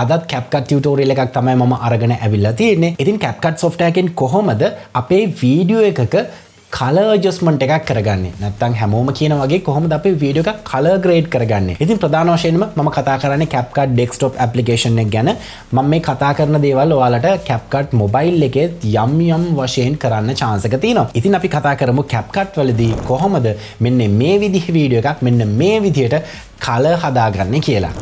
අදත් CapCut tutorial එකක් තමයි මම අරගෙන ඇවිල්ලා තියෙන්නේ. ඉතින් CapCut software එකෙන් කොහොමද අපේ වීඩියෝ එකක color adjustment එකක් කරගන්නේ? නැත්නම් හැමෝම කියන වගේ කොහොමද අපේ වීඩියෝ එක color grade කරගන්නේ? ඉතින් ප්‍රධාන වශයෙන්ම මම කතා කරන්නේ CapCut desktop application එක ගැන. මම මේ කතා කරන දේවල් ඔයාලට CapCut mobile එකේ යම් වශයෙන් කරන්න chance එක තියෙනවා. ඉතින් අපි කතා කරමු CapCut වලදී කොහොමද මෙන්න මේ විදිහේ වීඩියෝ එකක් මෙන්න මේ විදිහට color හදාගන්නේ කියලා.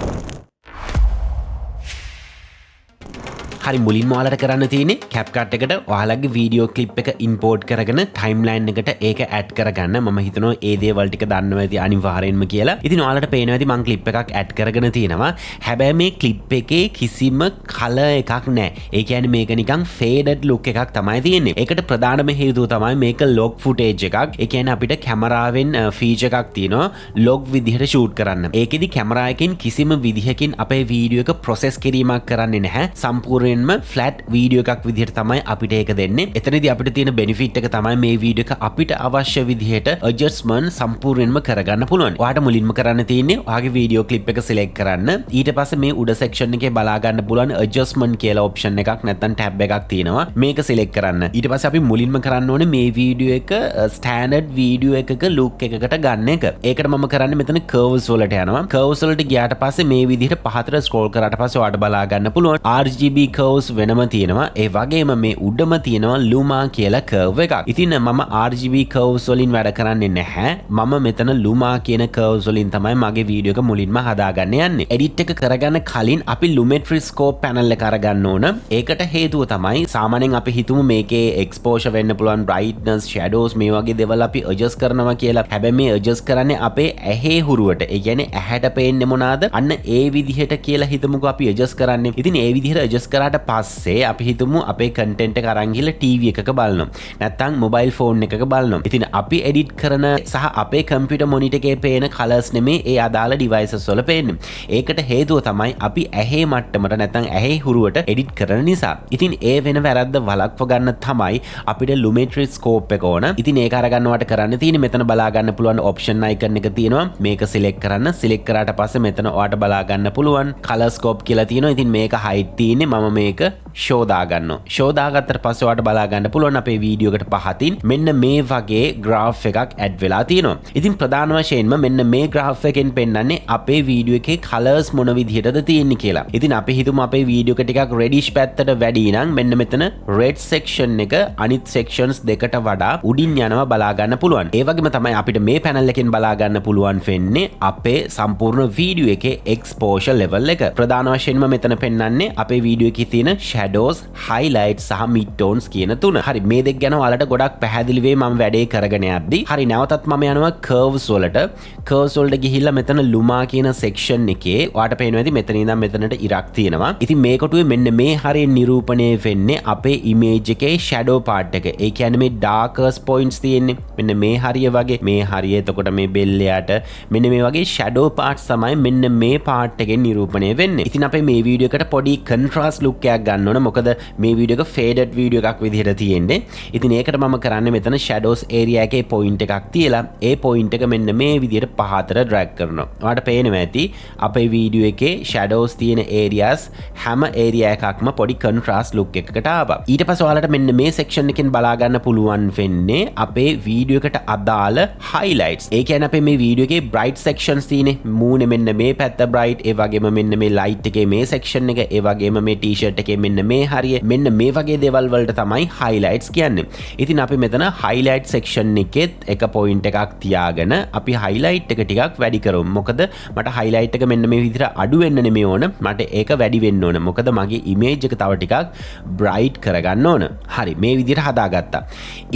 හරි මුලින්ම ඔයාලට කරන්න තියෙන්නේ CapCut එකට ඔයාලගේ වීඩියෝ ක්ලිප් එක ඉම්පෝර්ට් කරගෙන ටයිම්ලයින් එකට ඒක ඇඩ් කරගන්න. මම හිතනවා ඒ දේවල් ටික දන්නවා ඇති අනිවාර්යෙන්ම කියලා. ඉතින් ඔයාලට පේනවා ඇති මම ක්ලිප් එකක් ඇඩ් කරගෙන තියෙනවා. හැබැයි මේ ක්ලිප් එකේ කිසිම කලර් එකක් නැහැ. ඒ කියන්නේ මේක නිකන් ෆේඩඩ් ලුක් එකක් තමයි තියෙන්නේ. ඒකට ප්‍රධානම හේතුව තමයි මේක ලොග් ෆුටේජ් එකක්. ඒ කියන්නේ අපිට කැමරාවෙන් ෆීචර් එකක් තියෙනවා ලොග් විදිහට ෂූට් කරන්න. ඒකෙදි කැමරා එකෙන් කිසිම විදිහකින් අපේ වීඩියෝ එක ප්‍රොසෙස් කිරීමක් කරන්නේ නැහැ. සම්පූර්ණ ෆ්ලැට් වීඩියෝ එකක් විදිහට තමයි අපිට ඒක දෙන්නේ. එතනදී අපිට තියෙන බෙනිෆිට් එක තමයි මේ වීඩියෝ එක අපිට අවශ්‍ය විදිහට ඇඩ්ජස්ට්මන්ට් සම්පූර්ණයෙන්ම කරගන්න පුළුවන්. ඔයාලට මුලින්ම කරන්න තියෙන්නේ ඔයාගේ වීඩියෝ ක්ලිප් එක සිලෙක්ට් කරන්න. ඊට පස්සේ මේ උඩ සෙක්ෂන් එකේ බලා ගන්න පුළුවන් ඇඩ්ජස්ට්මන්ට් කියලා ඔප්ෂන් එකක් නැත්නම් ටැබ් එකක් තියෙනවා. මේක සිලෙක්ට් කරන්න. ඊට පස්සේ අපි මුලින්ම කරන්න ඕනේ මේ වීඩියෝ එක ස්ටෑන්ඩඩ් වීඩියෝ එකක ලුක් එකකට ගන්න එක. ඒකට මම කරන්නේ මෙතන කර්ව්ස් වලට යනවා. කර්ව්ස් වලට ගියාට පස්සේ මේ විදිහට පහතට ස්ක්‍රෝල් කරාට පස්සේ ඔයාලට බලා ගන්න පුළුවන් RGB curves වෙනම තියෙනවා. ඒ වගේම මේ උඩම තියෙනවා Luma කියලා curve එකක්. ඉතින් මම RGB curves වලින් වැඩ කරන්නේ නැහැ. මම මෙතන Luma කියන curves වලින් තමයි මගේ වීඩියෝ එක මුලින්ම හදාගන්න යන්නේ. edit එක කරගන්න කලින් අපි Lumetri scope panel එක අරගන්න ඕන. ඒකට හේතුව තමයි සාමාන්‍යයෙන් අපි හිතමු මේකේ exposure වෙන්න පුළුවන් brightness, shadows මේ වගේ දේවල් අපි adjust කරනවා කියලා. හැබැයි මේ adjust කරන්නේ අපේ ඇහි හුරුවට. ඒ කියන්නේ ඇහැට පේන්නේ මොනවාද? අන්න ඒ විදිහට කියලා හිතමුකෝ අපි adjust කරන්නේ. ඉතින් ඒ විදිහට adjust කරාට පස්සේ අපි හිතමු අපේ content එක අරන් ගිහලා TV එකක බලනවා. නැත්නම් mobile phone එකක බලනවා. ඉතින් අපි edit කරන සහ අපේ computer monitor එකේ පේන colors නෙමේ ඒ අදාළ devices වල පේන්නේ. ඒකට හේතුව තමයි අපි ඇහි මට්ටමට නැත්නම් ඇහි හුරුවට edit කරන නිසා. ඉතින් ඒ වෙන වැරද්ද වළක්ව ගන්න තමයි අපිට Lumetri scope එක ඕන. ඉතින් ඒක අරගන්නවට කරන්න තියෙන්නේ මෙතන බලා ගන්න පුළුවන් option icon එක තියෙනවා. මේක select කරන්න. select කරාට පස්සේ මෙතන ඔයාට බලා ගන්න පුළුවන් color scope කියලා තියෙනවා. ඉතින් මේක height තියෙන්නේ මම මේක show දාගන්නවා. show දාගත්තට පස්සේ ඔයාලට බලා ගන්න පුළුවන් අපේ වීඩියෝ එකට පහතින් මෙන්න මේ වගේ graph එකක් add වෙලා තියෙනවා. ඉතින් ප්‍රධාන වශයෙන්ම මෙන්න මේ graph එකෙන් පෙන්නන්නේ අපේ වීඩියෝ එකේ colors මොන විදිහටද තියෙන්නේ කියලා. ඉතින් අපි හිතමු අපේ වීඩියෝ එක ටිකක් reddish පැත්තට වැඩි නම් මෙන්න මෙතන red section එක අනිත් sections දෙකට වඩා උඩින් යනවා බලා ගන්න පුළුවන්. ඒ වගේම තමයි අපිට මේ panel එකෙන් බලා ගන්න පුළුවන් වෙන්නේ අපේ සම්පූර්ණ වීඩියෝ එකේ exposure level එක. ප්‍රධාන වශයෙන්ම මෙතන පෙන්නන්නේ අපේ වීඩියෝ එකේ තියෙන shadows, highlights සහ mid tones කියන තුන. හරි මේ දෙක ගැන ඔයාලට ගොඩක් පැහැදිලි වෙයි මම වැඩේ කරගෙන යද්දී. හරි නැවතත් මම යනවා curves වලට. curves වලට ගිහිල්ලා මෙතන Luma කියන section එකේ ඔයාලට පේනවා ඇති මෙතන ඉඳන් මෙතනට ඉරක් තියෙනවා. ඉතින් මේ කොටුවේ මෙන්න මේ හරිය නිරූපණය වෙන්නේ අපේ image එකේ shadow part එක. ඒ කියන්නේ මේ darkest points තියෙන්නේ. මෙන්න මේ හරිය වගේ මේ හරිය එතකොට මේ bell එයාට මෙන්න මේ වගේ shadow parts තමයි මෙන්න මේ part එකෙන් නිරූපණය වෙන්නේ. ඉතින් අපේ මේ වීඩියෝ එකට පොඩි contrast look එකක් ගන්න ඕන. මොකද මේ වීඩියෝ එක faded වීඩියෝ එකක් විදිහට තියෙන්නේ. ඉතින් ඒකට මම කරන්නේ මෙතන shadows area එකේ point එකක් තියලා ඒ point එක මෙන්න මේ විදිහට පහතට drag කරනවා. ඔයාලට පේනවා ඇති අපේ වීඩියෝ එකේ shadows තියෙන areas හැම area එකක්ම පොඩි contrast look එකකට ආවා. ඊට පස්සේ ඔයාලට මෙන්න මේ section එකෙන් බලා ගන්න පුළුවන් වෙන්නේ අපේ වීඩියෝ එකට අදාළ highlights. ඒ කියන්නේ අපේ මේ වීඩියෝ එකේ bright sections තියෙන්නේ. මූණේ මෙන්න මේ පැත්ත bright, ඒ වගේම මෙන්න මේ light එකේ මේ section එක, ඒ වගේම මේ t-shirt එකේ මෙන්න මේ හරිය මෙන්න මේ වගේ දේවල් වලට තමයි highlights කියන්නේ. ඉතින් අපි මෙතන highlight section එකෙත් එක point එකක් තියාගෙන අපි highlight එක ටිකක් වැඩි කරමු. මොකද මට highlight එක මෙන්න මේ විදිහට අඩු වෙන්න නෙමෙයි ඕන. මට ඒක වැඩි වෙන්න ඕන. මොකද මගේ image එක තව ටිකක් bright කරගන්න ඕන. හරි මේ විදිහට හදාගත්තා.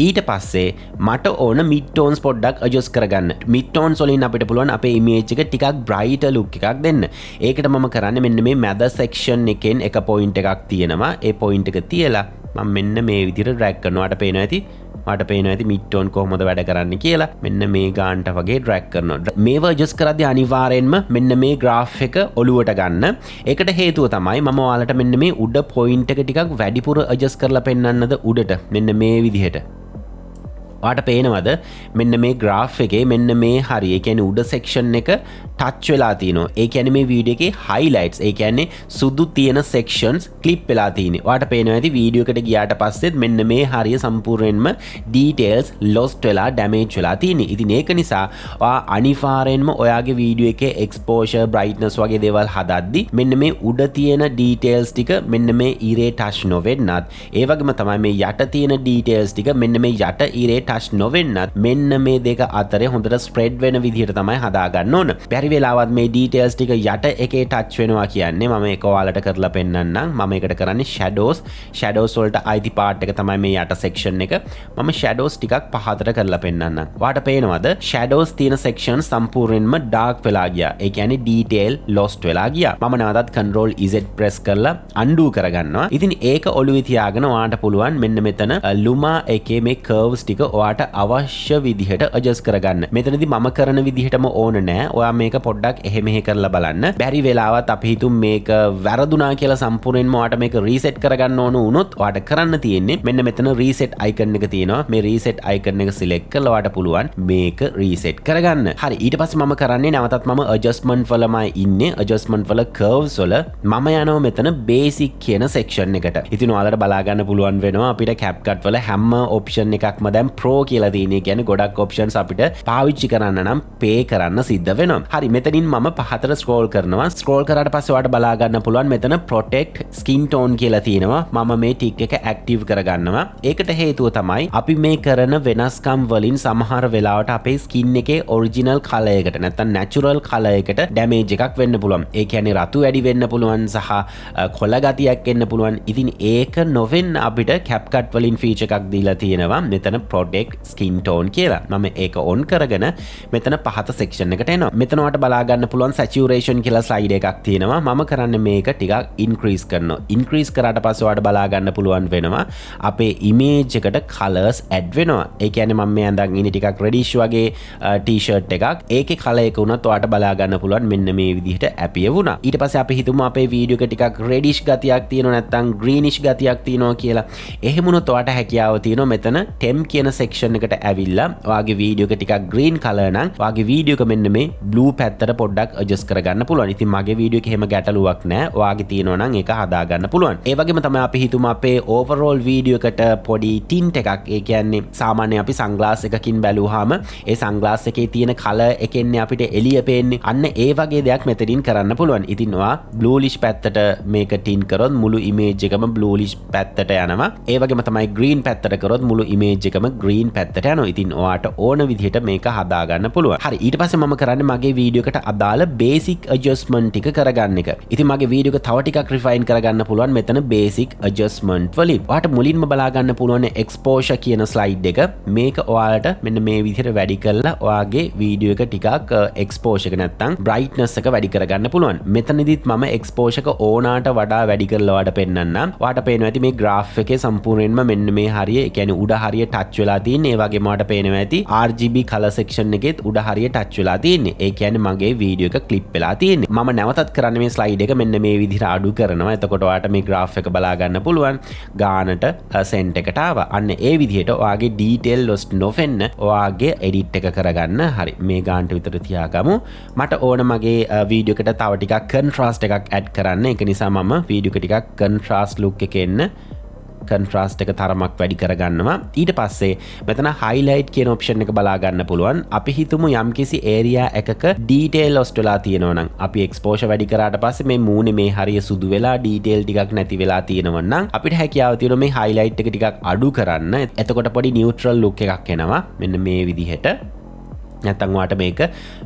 ඊට පස්සේ මට ඕන mid tones පොඩ්ඩක් adjust කරගන්න. mid tones වලින් අපිට පුළුවන් අපේ image එක ටිකක් brighter look එකක් දෙන්න. ඒකට මම කරන්නේ මෙන්න මේ මැද section එකෙන් එක point එකක් තියෙනවා. ඒ point එක තියලා මම මෙන්න මේ විදිහට drag කරනවා. මට පේනවා ඇති mid tone කොහොමද වැඩ කරන්නේ කියලා. මෙන්න මේ ගානට වගේ drag කරනවා. මේව adjust කරද්දී අනිවාර්යෙන්ම මෙන්න මේ graph එක ඔලුවට ගන්න. ඒකට හේතුව තමයි මම ඔයාලට මෙන්න මේ උඩ point එක ටිකක් වැඩිපුර adjust කරලා පෙන්නන්නද උඩට මෙන්න මේ විදිහට. ඔයාට පේනවද මෙන්න මේ graph එකේ මෙන්න මේ හරිය. ඒ කියන්නේ උඩ section එක touch වෙලා තිනවා. ඒ කියන්නේ මේ වීඩියෝ එකේ highlights ඒ කියන්නේ සුදු තියෙන sections clip වෙලා තියෙන්නේ. ඔයාට පේනවා ඇති වීඩියෝ එකට ගියාට පස්සෙත් මෙන්න මේ හරිය සම්පූර්ණයෙන්ම details lost වෙලා damage වෙලා තියෙන්නේ. ඉතින් ඒක නිසා ඔයා අනිවාර්යෙන්ම ඔයාගේ වීඩියෝ එකේ exposure brightness වගේ දේවල් හදද්දි මෙන්න මේ උඩ තියෙන details ටික මෙන්න මේ ඉරේ touch නොවෙන්නත් ඒ වගේම තමයි මේ යට තියෙන details ටික මෙන්න මේ යට ඉරේ touch නොවෙන්නත් මෙන්න මේ දෙක අතරේ හොඳට spread වෙන විදිහට තමයි හදා ගන්න ඕන. බැරි වෙලාවත් මේ details ටික යට එකේ touch වෙනවා කියන්නේ මම ඒක ඔයාලට කරලා පෙන්නන්නම්. මම ඒකට කරන්නේ shadows වලට අයිති part එක තමයි මේ යට section එක. මම shadows ටිකක් පහතට කරලා පෙන්නන්නම්. ඔයාට පේනවද shadows තියෙන section සම්පූර්ණයෙන්ම dark වෙලා ගියා. ඒ කියන්නේ detail lost වෙලා ගියා. මම නැවතත් control Z press කරලා undo කරගන්නවා. ඉතින් ඒක ඔළුවේ තියාගෙන ඔයාට පුළුවන් මෙන්න මෙතන Luma එකේ මේ curves ටික ඔයාට අවශ්‍ය විදිහට adjust කරගන්න. මෙතනදී මම කරන විදිහටම ඕන නෑ. ඔයා මේක පොඩ්ඩක් එහෙ මෙහෙ කරලා බලන්න. බැරි වෙලාවත් අපි හිතුම් මේක වැරදුනා කියලා සම්පූර්ණයෙන්ම ඔයාට මේක reset කරගන්න ඕන වුණොත් ඔයාට කරන්න තියෙන්නේ මෙන්න මෙතන reset icon එක තියෙනවා. මේ reset icon එක select කරලා ඔයාට පුළුවන් මේක reset කරගන්න. හරි ඊට පස්සේ මම කරන්නේ නැවතත් මම adjustment වලමයි ඉන්නේ. adjustment වල curves වල මම යනවා මෙතන basic කියන section එකට. ඉතින් ඔයාලට බලා ගන්න පුළුවන් වෙනවා අපිට CapCut වල හැම option එකක්ම දැන් pro කියලා තියෙන්නේ. කියන්නේ ගොඩක් options අපිට පාවිච්චි කරන්න නම් pay කරන්න සිද්ධ වෙනවා. හරි මෙතනින් මම පහතට scroll කරනවා. scroll කරාට පස්සේ ඔයාලට බලා ගන්න පුළුවන් මෙතන protect skin tone කියලා තියෙනවා. මම මේ tick එක active කරගන්නවා. ඒකට හේතුව තමයි අපි මේ කරන වෙනස්කම් වලින් සමහර වෙලාවට අපේ skin එකේ original color එකට නැත්නම් natural color එකට damage එකක් වෙන්න පුළුවන්. ඒ කියන්නේ රතු වැඩි වෙන්න පුළුවන් සහ කොළ ගතියක් එන්න පුළුවන්. ඉතින් ඒක නොවෙන්න අපිට CapCut වලින් feature එකක් දීලා තියෙනවා. මෙතන protect skin tone කියලා. මම ඒක on කරගෙන මෙතන පහත section එකට එනවා. මෙතන ඔයාලට බලා ගන්න පුළුවන් saturation කියලා slide එකක් තියෙනවා. මම කරන්නේ මේක ටිකක් increase කරනවා. increase කරාට පස්සේ ඔයාලට බලා ගන්න පුළුවන් වෙනවා අපේ image එකට colors add වෙනවා. ඒ කියන්නේ මම මේ අඳන් ඉන්නේ ටිකක් reddish වගේ t-shirt එකක්. ඒකේ color එක උනත් ඔයාලට බලා ගන්න පුළුවන් මෙන්න මේ විදිහට appear වුණා. ඊට පස්සේ අපි හිතමු අපේ වීඩියෝ එක ටිකක් reddish ගතියක් තියෙනවා නැත්නම් greenish ගතියක් තියෙනවා කියලා. එහෙම උනොත් ඔයාලට හැකියාව තියෙනවා මෙතන temp කියන section එකට ඇවිල්ලා ඔයාගේ වීඩියෝ එක ටිකක් green color නම් ඔයාගේ වීඩියෝ එක මෙන්න මේ blue පැත්තට පොඩ්ඩක් adjust කරගන්න පුළුවන්. ඉතින් මගේ වීඩියෝ එකේ එහෙම ගැටලුවක් නැහැ. ඔයාගේ තියෙනවා නම් ඒක හදා ගන්න පුළුවන්. ඒ වගේම තමයි අපි හිතමු අපේ overall වීඩියෝ එකට පොඩි tint එකක් ඒ කියන්නේ සාමාන්‍යයෙන් අපි sunglass එකකින් බැලුවාම ඒ sunglass එකේ තියෙන color එකෙන්නේ අපිට එළිය පේන්නේ. අන්න ඒ වගේ දෙයක් මෙතනින් කරන්න පුළුවන්. ඉතින් ඔයා bluish පැත්තට මේක tint කරොත් මුළු image එකම bluish පැත්තට යනවා. ඒ වගේම තමයි green පැත්තට කරොත් මුළු image එකම green පැත්තට යනවා. ඉතින් ඔයාට ඕන විදිහට මේක හදා ගන්න පුළුවන්. හරි ඊට පස්සේ මම කරන්නේ මගේ වීඩියෝ එකට අදාළ basic adjustment ටික කරගන්න එක. ඉතින් මගේ වීඩියෝ එක තව ටිකක් refine කරගන්න පුළුවන් මෙතන basic adjustment වලින්. ඔයාට මුලින්ම බලා ගන්න පුළුවන් exposure කියන slide එක. මේක ඔයාලට මෙන්න මේ විදිහට වැඩි කරලා ඔයාගේ වීඩියෝ එක ටිකක් exposure එක නැත්තම් brightness එක වැඩි කරගන්න පුළුවන්. මෙතනදිත් මම exposure එක ඕනාට වඩා වැඩි කරලා ඔයාලට පෙන්නන්නම්. ඔයාට පේනවා ඇති මේ graph එකේ සම්පූර්ණයෙන්ම මෙන්න මේ හරිය ඒ කියන්නේ උඩ හරිය touch වෙලා තියෙන්නේ. ඒ වගේම ඔයාලට පේනවා ඇති RGB color section එකෙත් උඩ හරිය touch වෙලා තියෙන්නේ. ඒ කියන්නේ මගේ වීඩියෝ එක clip වෙලා තියෙන්නේ. මම නැවතත් කරන්නේ මේ slide එක මෙන්න මේ විදිහට අඩු කරනවා. එතකොට ඔයාලට මේ graph එක බලා ගන්න පුළුවන්. ගානට cent එකට ආවා. අන්න ඒ විදිහට ඔයාගේ detail lost නොවෙන්න ඔයාගේ edit එක කරගන්න. හරි මේ ගානට විතර තියාගමු. මට ඕන මගේ වීඩියෝ එකට තව ටිකක් contrast එකක් add කරන්න. ඒක නිසා මම වීඩියෝ එක ටිකක් contrast look එකේ එන්න contrast එක තරමක් වැඩි කරගන්නවා. ඊට පස්සේ මෙතන highlight කියන option එක බලා ගන්න පුළුවන්. අපි හිතමු යම්කිසි area එකක detail lost වෙලා තියෙනවා නම් අපි exposure වැඩි කරාට පස්සේ මේ මූණේ මේ හරිය සුදු වෙලා detail ටිකක් නැති වෙලා තියෙනවා නම් අපිට හැකියාව තියෙනවා මේ highlight එක ටිකක් අඩු කරන්න. එතකොට පොඩි neutral look එකක් එනවා. මෙන්න මේ විදිහට. නැත්නම් ඔයාට මේක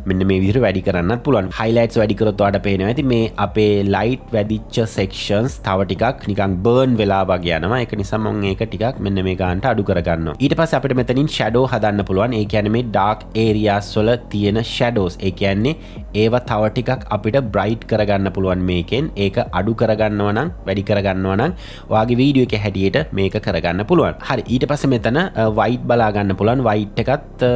මෙන්න මේ විදිහට වැඩි කරන්නත් පුළුවන්. highlights වැඩි කරොත් ඔයාට පේනවා ඇති මේ අපේ light වැඩිච්ච sections තව ටිකක් නිකන් burn වෙලා වගේ යනවා. ඒක නිසා මම ඒක ටිකක් මෙන්න මේ ගානට අඩු කරගන්නවා. ඊට පස්සේ අපිට මෙතනින් shadow හදන්න පුළුවන්. ඒ කියන්නේ මේ dark areas වල තියෙන shadows. ඒ කියන්නේ ඒවා තව ටිකක් අපිට bright කරගන්න පුළුවන් මේකෙන්. ඒක අඩු කරගන්නවා නම් වැඩි කරගන්නවා නම් ඔයාගේ වීඩියෝ එකේ හැටියට මේක කරගන්න පුළුවන්. හරි ඊට පස්සේ මෙතන white බලා ගන්න පුළුවන්. white එකත්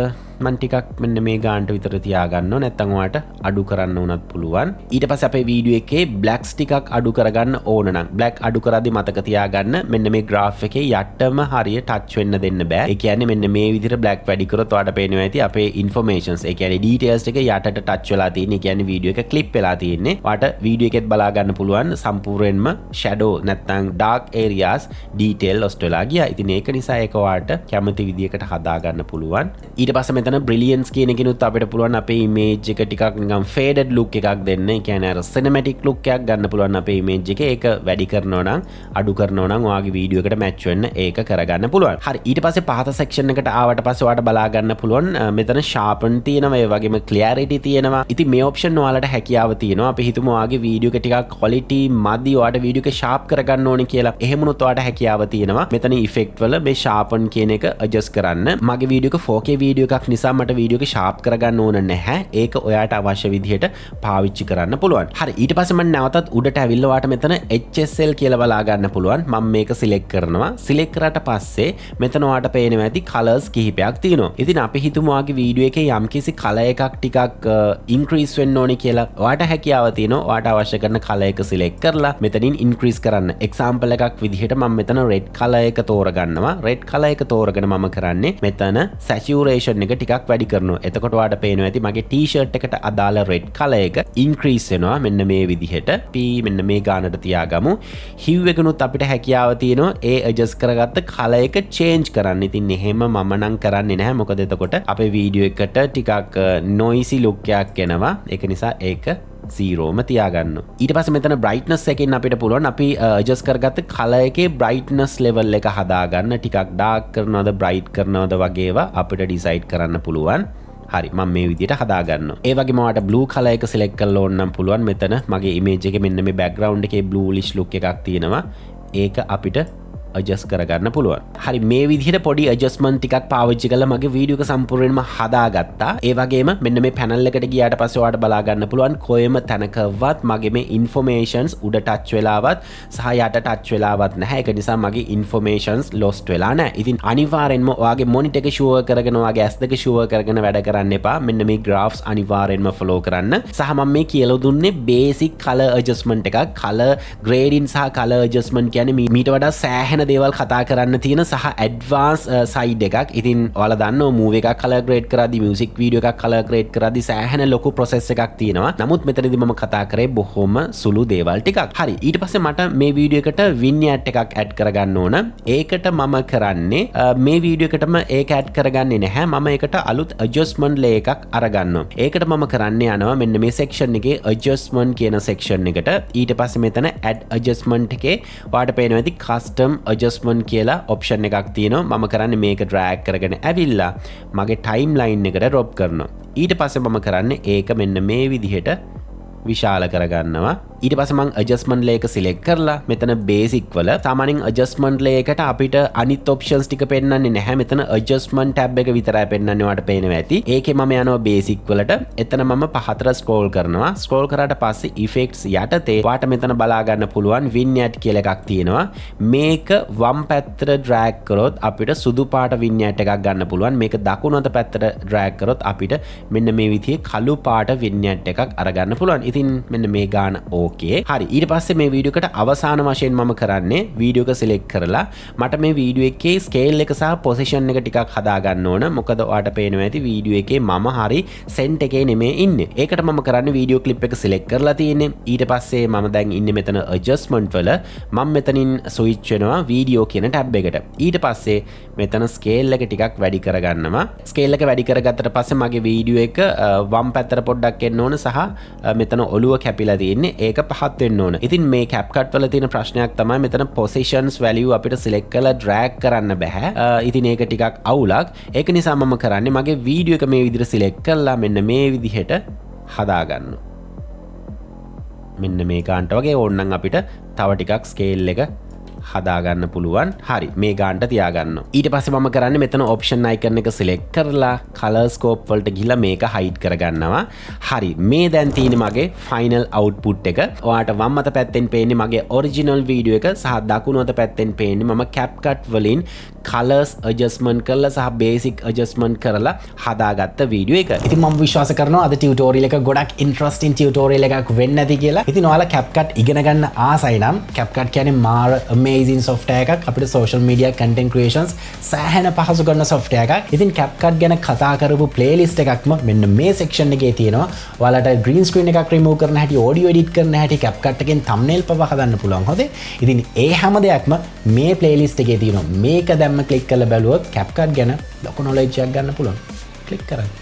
මම ටිකක් මෙන්න මේ ගානට විතර තියාගන්නවා. නැත්නම් ඔයාලට අඩු කරන්න උනත් පුළුවන්. ඊට පස්සේ අපේ වීඩියෝ එකේ බ්ලැක්ස් ටිකක් අඩු කරගන්න ඕන නම් බ්ලැක් අඩු කරද්දී මතක තියාගන්න මෙන්න මේ graph එකේ යටම හරිය ටච් වෙන්න දෙන්න බෑ. ඒ කියන්නේ මෙන්න මේ විදිහට බ්ලැක් වැඩි කරොත් ඔයාලට පේනවා ඇති අපේ informations ඒ කියන්නේ details ටික යටට ටච් වෙලා තියෙන. ඒ කියන්නේ වීඩියෝ එක ක්ලිප් වෙලා තියෙන්නේ. ඔයාලට වීඩියෝ එකෙත් බලා ගන්න පුළුවන් සම්පූර්ණයෙන්ම shadow නැත්නම් dark areas detail lost වෙලා ගියා. ඉතින් ඒක නිසා ඒක ඔයාලට කැමති විදිහකට හදා ගන්න පුළුවන්. ඊට පස්සේ මෙතන brilliance කියන එකනොත් අපිට පුළුවන් අපේ image එක ටිකක් නිකන් faded look එකක් දෙන්න. ඒ කියන්නේ අර cinematic look එකක් ගන්න පුළුවන් අපේ image එකේ. ඒක වැඩි කරනවා නම් අඩු කරනවා නම් ඔයාගේ වීඩියෝ එකට match වෙන්න ඒක කරගන්න පුළුවන්. හරි ඊට පස්සේ පහත section එකට ආවට පස්සේ ඔයාලට බලා ගන්න පුළුවන් මෙතන sharpen තියෙනවා ඒ වගේම clarity තියෙනවා. ඉතින් මේ option ඔයාලට හැකියාව තියෙනවා. අපි හිතමු ඔයාගේ වීඩියෝ එක ටිකක් quality මදි ඔයාලට වීඩියෝ එක sharp කරගන්න ඕනේ කියලා. එහෙම වුණොත් ඔයාලට හැකියාව තියෙනවා මෙතන effect වල මේ sharpen කියන එක adjust කරන්න. මගේ වීඩියෝ එක 4K වීඩියෝ එකක් නිසා මට වීඩියෝ එක sharp කරගන්න ඕන නැහැ. ඒක ඔයාලට අවශ්‍ය විදිහට පාවිච්චි කරන්න පුළුවන්. හරි ඊට පස්සේ මම නැවතත් උඩට ඇවිල්ලා ඔයාලට මෙතන HSL කියලා බලා ගන්න පුළුවන්. මම මේක select කරනවා. select කරාට පස්සේ මෙතන ඔයාලට පේනවා ඇති colors කිහිපයක් තියෙනවා. ඉතින් අපි හිතමු ඔයාගේ වීඩියෝ එකේ යම්කිසි color එකක් ටිකක් increase වෙන්න ඕනේ කියලා. ඔයාලට හැකියාව තියෙනවා ඔයාලට අවශ්‍ය කරන color එක select කරලා මෙතනින් increase කරන්න. example එකක් විදිහට මම මෙතන red color එක තෝරගන්නවා. red color එක තෝරගෙන මම කරන්නේ මෙතන saturation එක ටිකක් වැඩි කරනවා. එතකොට ඔයාලට පේනවා ඇති මගේ t-shirt එකට අදාළ red color එක increase වෙනවා මෙන්න මේ විදිහට. අපි මෙන්න මේ ගානට තියාගමු. hue එකනොත් අපිට හැකියාව තියෙනවා ඒ adjust කරගත්ත color එක change කරන්න. ඉතින් එහෙම මම නම් කරන්නේ නැහැ. මොකද එතකොට අපේ වීඩියෝ එකට ටිකක් noisy look එකක් එනවා. ඒක නිසා ඒක 0ම තියාගන්න. ඊට පස්සේ මෙතන brightness එකෙන් අපිට පුළුවන් අපි adjust කරගත්ත color එකේ brightness level එක හදාගන්න. ටිකක් dark කරනවද bright කරනවද වගේ ඒවා අපිට decide කරන්න පුළුවන්. හරි මම මේ විදිහට හදා ගන්නවා. ඒ වගේම ඔයාලට blue color එක select කරලා ඕන නම් පුළුවන්. මෙතන මගේ image එකේ මෙන්න මේ background එකේ bluish look එකක් තියෙනවා. ඒක අපිට adjust කරගන්න පුළුවන්. හරි මේ විදිහට පොඩි adjustment ටිකක් පාවිච්චි කරලා මගේ වීඩියෝ එක සම්පූර්ණයෙන්ම හදාගත්තා. ඒ වගේම මෙන්න මේ panel එකට ගියාට පස්සේ ඔයාලට බලා ගන්න පුළුවන් කොහෙම තැනකවත් මගේ මේ informations උඩ touch වෙලාවත් සහ යට touch වෙලාවත් නැහැ. ඒක නිසා මගේ informations lost වෙලා නැහැ. ඉතින් අනිවාර්යෙන්ම ඔයාගේ monitor එක sure කරගෙන ඔයාගේ S2 sure කරගෙන වැඩ කරන්න එපා. මෙන්න මේ graphs අනිවාර්යෙන්ම follow කරන්න. සහ මම මේ කියලා දුන්නේ basic color adjustment එකක්. color grading සහ color adjustment කියන්නේ මීට වඩා සෑහෙන දේවල් කතා කරන්න තියෙන සහ ඇඩ්වාන්ස් සයිඩ් එකක්. ඉතින් ඔයාලා දන්නවා මූවි එකක් කලර් ග්‍රේඩ් කරද්දී මියුසික් වීඩියෝ එකක් කලර් ග්‍රේඩ් කරද්දී සෑහෙන ලොකු ප්‍රොසෙස් එකක් තියෙනවා. නමුත් මෙතනදී මම කතා කරේ බොහොම සුළු දේවල් ටිකක්. හරි ඊට පස්සේ මට මේ වීඩියෝ එකට වින්යට් එකක් ඇඩ් කරගන්න ඕන. ඒකට මම කරන්නේ මේ වීඩියෝ එකටම ඒක ඇඩ් කරගන්නේ නැහැ. මම ඒකට අලුත් adjustment layer එකක් අරගන්නවා. ඒකට මම කරන්නේ යනවා මෙන්න මේ section එකේ adjustment කියන section එකට. ඊට පස්සේ මෙතන add adjustment එකේ ඔයාලට පේනවා ඇති custom adjustment කියලා option එකක් තියෙනවා. මම කරන්නේ මේක drag කරගෙන ඇවිල්ලා මගේ timeline එකට drop කරනවා. ඊට පස්සේ මම කරන්නේ ඒක මෙන්න මේ විදිහට විශාල කරගන්නවා. ඊට පස්සේ මම adjustment layer එක select කරලා මෙතන basic වල සාමාන්‍යයෙන් adjustment layer එකට අපිට අනිත් options ටික පෙන්නන්නේ නැහැ. මෙතන adjustment tab එක විතරයි පෙන්නන්නේ. ඔයාලට පේනවා ඇති. ඒකේ මම යනවා basic වලට. එතන මම පහතට scroll කරනවා. scroll කරාට පස්සේ effects යටතේ ඔයාලට මෙතන බලා ගන්න පුළුවන් vignette කියලා එකක් තියෙනවා. මේක වම් පැත්තට drag කරොත් අපිට සුදු පාට vignette එකක් ගන්න පුළුවන්. මේක දකුණු අත පැත්තට drag කරොත් අපිට මෙන්න මේ විදිහේ කළු පාට vignette එකක් අරගන්න පුළුවන්. ඉතින් මෙන්න මේ ගාන ඕකේ. හරි ඊට පස්සේ මේ වීඩියෝ එකට අවසාන වශයෙන් මම කරන්නේ වීඩියෝ එක select කරලා මට මේ වීඩියෝ එකේ scale එක සහ position එක ටිකක් හදා ගන්න ඕන. මොකද ඔයාලට පේනවා ඇති වීඩියෝ එකේ මම හරි center එකේ නෙමෙයි ඉන්නේ. ඒකට මම කරන්නේ වීඩියෝ clip එක select කරලා තියෙන්නේ. ඊට පස්සේ මම දැන් ඉන්නේ මෙතන adjustment වල. මම මෙතනින් switch වෙනවා වීඩියෝ කියන tab එකට. ඊට පස්සේ මෙතන scale එක ටිකක් වැඩි කරගන්නවා. scale එක වැඩි කරගත්තට පස්සේ මගේ වීඩියෝ එක වම් පැත්තට පොඩ්ඩක් එන්න ඕන සහ මෙතන ඔළුව කැපිලා තියෙන්නේ. ඒක පහත් වෙන්න ඕන. ඉතින් මේ CapCut වල තියෙන ප්‍රශ්නයක් තමයි මෙතන positions value අපිට select කරලා drag කරන්න බෑ. ඉතින් ඒක ටිකක් අවුලක්. ඒක නිසා මම කරන්නේ මගේ වීඩියෝ එක මේ විදිහට select කරලා මෙන්න මේ විදිහට හදා ගන්නවා. මෙන්න මේ කාන්ට වගේ ඕනනම් අපිට තව ටිකක් scale එක හදාගන්න පුළුවන්. හරි මේ ගානට තියාගන්න. ඊට පස්සේ මම කරන්නේ මෙතන ඔප්ෂන් අයිකන් එක සිලෙක්ට් කරලා කලර් ස්කෝප් වලට ගිහලා මේක හයිඩ් කරගන්නවා. හරි මේ දැන් තියෙන්නේ මගේ ෆයිනල් අවුට්පුට් එක. ඔයාලට වම් අත පැත්තෙන් පේන්නේ මගේ ඔරිජිනල් වීඩියෝ එක සහ දකුණු අත පැත්තෙන් පේන්නේ මම CapCut වලින් කලර්ස් ඇඩ්ජස්ට්මන්ට් කරලා සහ බේසික් ඇඩ්ජස්ට්මන්ට් කරලා හදාගත්ත වීඩියෝ එක. ඉතින් මම විශ්වාස කරනවා අද ටියුටෝරියල් එක ගොඩක් ඉන්ටරෙස්ටිං ටියුටෝරියල් එකක් වෙන්න ඇති කියලා. ඉතින් ඔයාලා CapCut ඉගෙන ගන්න ආසයි නම් CapCut කියන්නේ මාර amazing software එකක්. අපිට social media content creations සෑහෙන පහසු කරන software එකක්. ඉතින් CapCut ගැන කතා කරපු playlist එකක්ම මෙන්න මේ section එකේ තියෙනවා. ඔයාලට green screen එකක් remove කරන්න හැටි, audio edit කරන්න හැටි, CapCut එකෙන් thumbnail පවා හදන්න පුළුවන්. හොඳේ. ඉතින් ඒ හැම දෙයක්ම මේ playlist එකේ තියෙනවා. මේක දැම්ම click කරලා බැලුවොත් CapCut ගැන ලොකු knowledge එකක් ගන්න පුළුවන්. click කරන්න.